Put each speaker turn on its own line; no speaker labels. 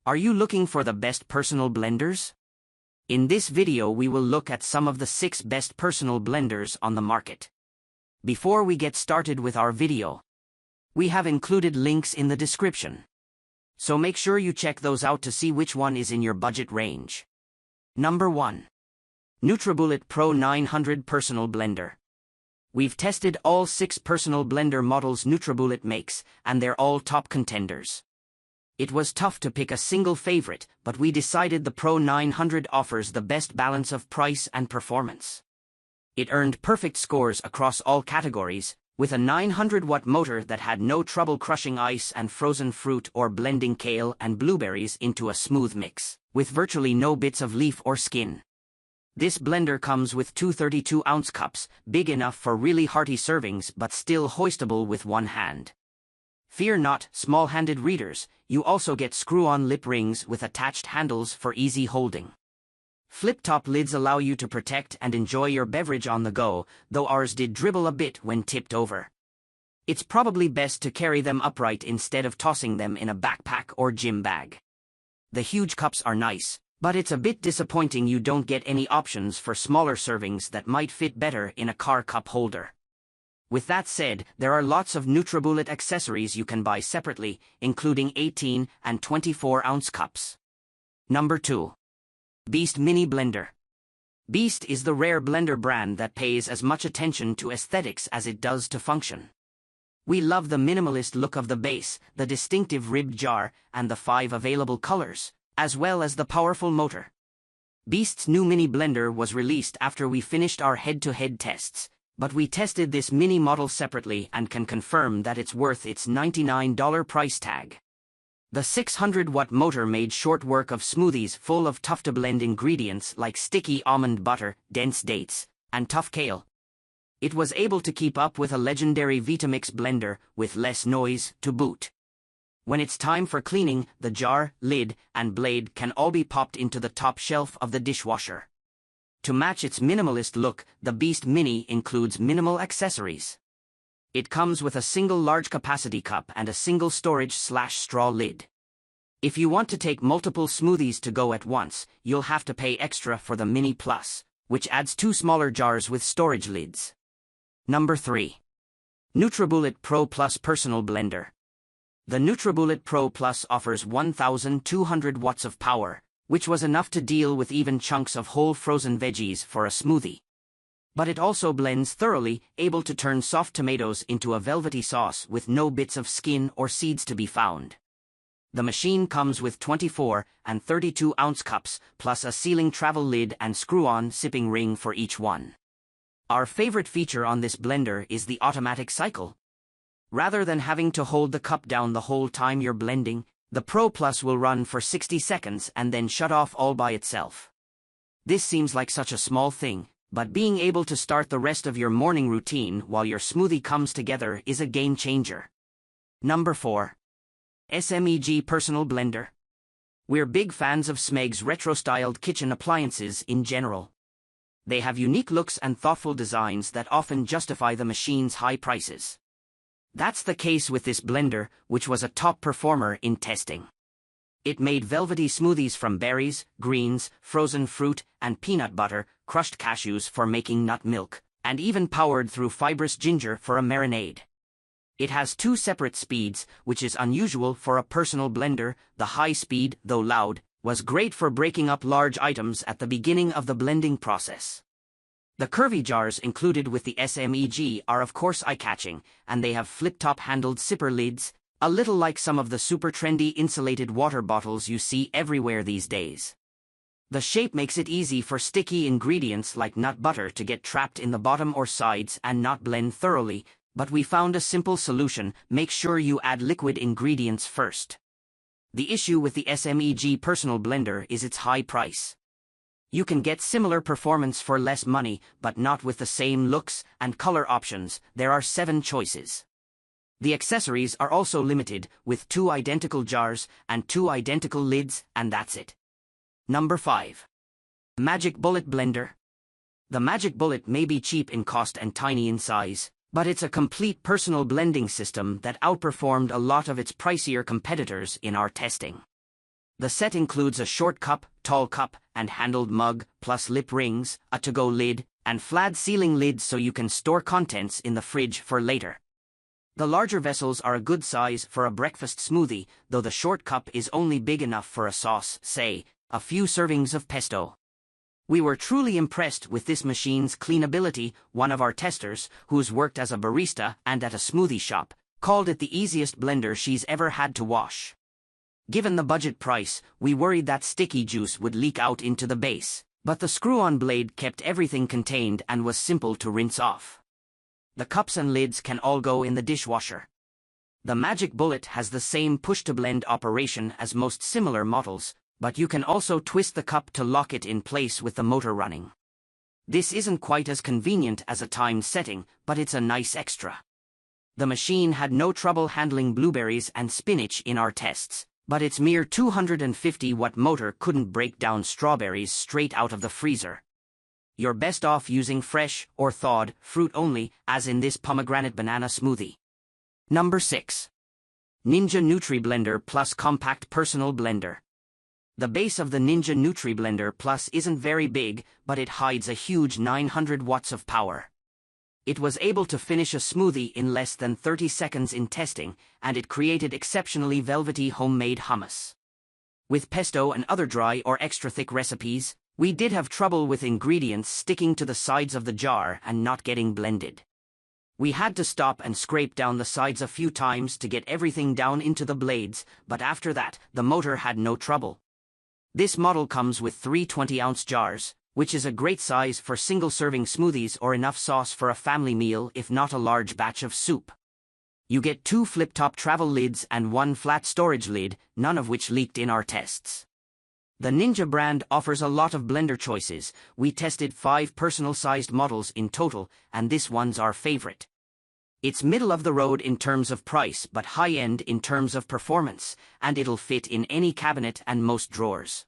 Are you looking for the best personal blenders? In this video we will look at some of the 6 best personal blenders on the market. Before we get started with our video, we have included links in the description. So make sure you check those out to see which one is in your budget range. Number 1. Nutribullet Pro 900 Personal Blender. We've tested all 6 personal blender models Nutribullet makes, and they're all top contenders. It was tough to pick a single favorite, but we decided the Pro 900 offers the best balance of price and performance. It earned perfect scores across all categories, with a 900-watt motor that had no trouble crushing ice and frozen fruit or blending kale and blueberries into a smooth mix, with virtually no bits of leaf or skin. This blender comes with 2 32-ounce cups, big enough for really hearty servings but still hoistable with one hand. Fear not, small-handed readers, you also get screw-on lip rings with attached handles for easy holding. Flip-top lids allow you to protect and enjoy your beverage on the go, though ours did dribble a bit when tipped over. It's probably best to carry them upright instead of tossing them in a backpack or gym bag. The huge cups are nice, but it's a bit disappointing you don't get any options for smaller servings that might fit better in a car cup holder. With that said, there are lots of Nutribullet accessories you can buy separately, including 18 and 24-ounce cups. Number 2. Beast Mini Blender. Beast is the rare blender brand that pays as much attention to aesthetics as it does to function. We love the minimalist look of the base, the distinctive ribbed jar, and the 5 available colors, as well as the powerful motor. Beast's new mini blender was released after we finished our head-to-head tests, but we tested this mini model separately and can confirm that it's worth its $99 price tag. The 600-watt motor made short work of smoothies full of tough-to-blend ingredients like sticky almond butter, dense dates, and tough kale. It was able to keep up with a legendary Vitamix blender with less noise to boot. When it's time for cleaning, the jar, lid, and blade can all be popped into the top shelf of the dishwasher. To match its minimalist look, the Beast Mini includes minimal accessories. It comes with a single large capacity cup and a single storage/straw lid. If you want to take multiple smoothies to go at once, you'll have to pay extra for the Mini Plus, which adds 2 smaller jars with storage lids. Number 3. Nutribullet Pro Plus Personal Blender. The Nutribullet Pro Plus offers 1,200 watts of power, which was enough to deal with even chunks of whole frozen veggies for a smoothie. But it also blends thoroughly, able to turn soft tomatoes into a velvety sauce with no bits of skin or seeds to be found. The machine comes with 24 and 32-ounce cups, plus a sealing travel lid and screw-on sipping ring for each one. Our favorite feature on this blender is the automatic cycle. Rather than having to hold the cup down the whole time you're blending, the Pro Plus will run for 60 seconds and then shut off all by itself. This seems like such a small thing, but being able to start the rest of your morning routine while your smoothie comes together is a game changer. Number 4. SMEG Personal Blender. We're big fans of SMEG's retro-styled kitchen appliances in general. They have unique looks and thoughtful designs that often justify the machine's high prices. That's the case with this blender, which was a top performer in testing. It made velvety smoothies from berries, greens, frozen fruit, and peanut butter, crushed cashews for making nut milk, and even powered through fibrous ginger for a marinade. It has 2 separate speeds, which is unusual for a personal blender. The high speed, though loud, was great for breaking up large items at the beginning of the blending process. The curvy jars included with the SMEG are of course eye-catching, and they have flip-top handled sipper lids, a little like some of the super trendy insulated water bottles you see everywhere these days. The shape makes it easy for sticky ingredients like nut butter to get trapped in the bottom or sides and not blend thoroughly, but we found a simple solution: make sure you add liquid ingredients first. The issue with the SMEG Personal Blender is its high price. You can get similar performance for less money, but not with the same looks and color options. There are 7 choices. The accessories are also limited, with 2 identical jars and 2 identical lids, and that's it. Number 5. Magic Bullet Blender. The Magic Bullet may be cheap in cost and tiny in size, but it's a complete personal blending system that outperformed a lot of its pricier competitors in our testing. The set includes a short cup, tall cup, and handled mug, plus lip rings, a to-go lid, and flat sealing lid so you can store contents in the fridge for later. The larger vessels are a good size for a breakfast smoothie, though the short cup is only big enough for a sauce, say, a few servings of pesto. We were truly impressed with this machine's cleanability. One of our testers, who's worked as a barista and at a smoothie shop, called it the easiest blender she's ever had to wash. Given the budget price, we worried that sticky juice would leak out into the base, but the screw-on blade kept everything contained and was simple to rinse off. The cups and lids can all go in the dishwasher. The Magic Bullet has the same push-to-blend operation as most similar models, but you can also twist the cup to lock it in place with the motor running. This isn't quite as convenient as a timed setting, but it's a nice extra. The machine had no trouble handling blueberries and spinach in our tests, but its mere 250-watt motor couldn't break down strawberries straight out of the freezer. You're best off using fresh or thawed fruit only, as in this pomegranate banana smoothie. Number 6. Ninja Nutri-Blender Plus Compact Personal Blender. The base of the Ninja Nutri-Blender Plus isn't very big, but it hides a huge 900 watts of power. It was able to finish a smoothie in less than 30 seconds in testing, and it created exceptionally velvety homemade hummus. With pesto and other dry or extra thick recipes, we did have trouble with ingredients sticking to the sides of the jar and not getting blended. We had to stop and scrape down the sides a few times to get everything down into the blades, but after that, the motor had no trouble. This model comes with 3 20-ounce jars, which is a great size for single-serving smoothies or enough sauce for a family meal if not a large batch of soup. You get 2 flip-top travel lids and 1 flat storage lid, none of which leaked in our tests. The Ninja brand offers a lot of blender choices. We tested 5 personal-sized models in total, and this one's our favorite. It's middle of the road in terms of price but high-end in terms of performance, and it'll fit in any cabinet and most drawers.